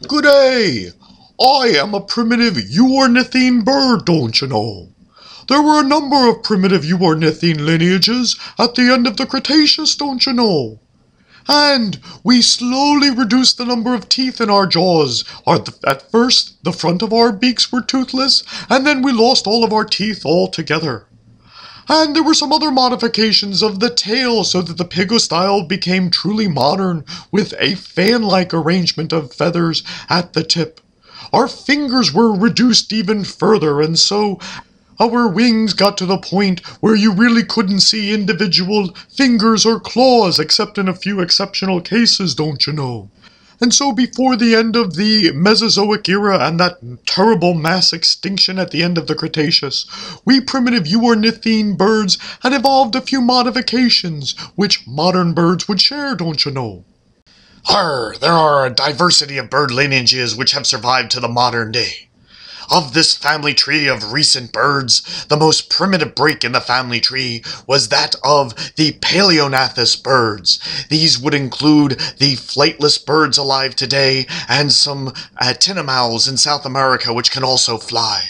Good day! I am a primitive Euornithine bird, don't you know? There were a number of primitive Euornithine lineages at the end of the Cretaceous, don't you know? And we slowly reduced the number of teeth in our jaws. At first, the front of our beaks were toothless, and then we lost all of our teeth altogether. And there were some other modifications of the tail so that the pygostyle became truly modern with a fan-like arrangement of feathers at the tip. Our fingers were reduced even further, and so our wings got to the point where you really couldn't see individual fingers or claws except in a few exceptional cases, don't you know? And so before the end of the Mesozoic era and that terrible mass extinction at the end of the Cretaceous, we primitive Euornithine birds had evolved a few modifications which modern birds would share, don't you know? There are a diversity of bird lineages which have survived to the modern day. Of this family tree of recent birds, the most primitive break in the family tree was that of the Paleognathus birds. These would include the flightless birds alive today and some tinamous in South America which can also fly.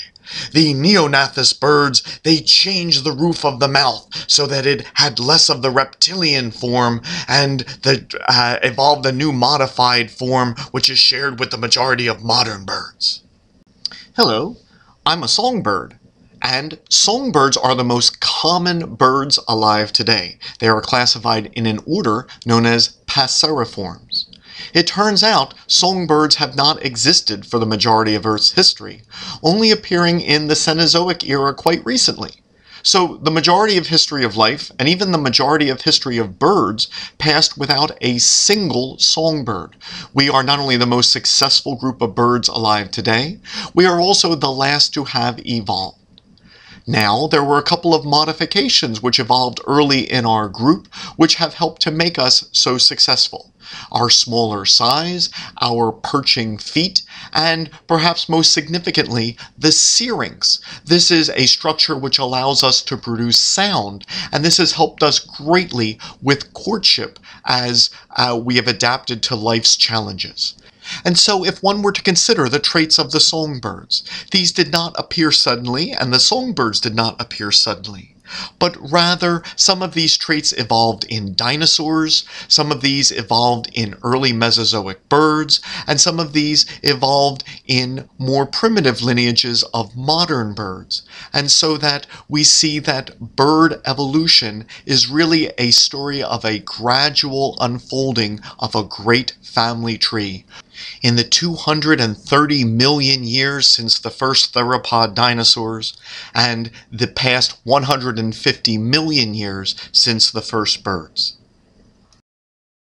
The Neognathus birds, they changed the roof of the mouth so that it had less of the reptilian form and evolved a new modified form which is shared with the majority of modern birds. Hello, I'm a songbird, and songbirds are the most common birds alive today. They are classified in an order known as Passeriformes. It turns out songbirds have not existed for the majority of Earth's history, only appearing in the Cenozoic era quite recently. So the majority of history of life, and even the majority of history of birds, passed without a single songbird. We are not only the most successful group of birds alive today, we are also the last to have evolved. Now, there were a couple of modifications which evolved early in our group, which have helped to make us so successful. Our smaller size, our perching feet, and perhaps most significantly, the syrinx. This is a structure which allows us to produce sound, and this has helped us greatly with courtship as we have adapted to life's challenges. And so if one were to consider the traits of the songbirds, these did not appear suddenly, and the songbirds did not appear suddenly. But rather, some of these traits evolved in dinosaurs, some of these evolved in early Mesozoic birds, and some of these evolved in more primitive lineages of modern birds. And so that we see that bird evolution is really a story of a gradual unfolding of a great family tree. In the 230 million years since the first theropod dinosaurs, and the past 150 million years since the first birds.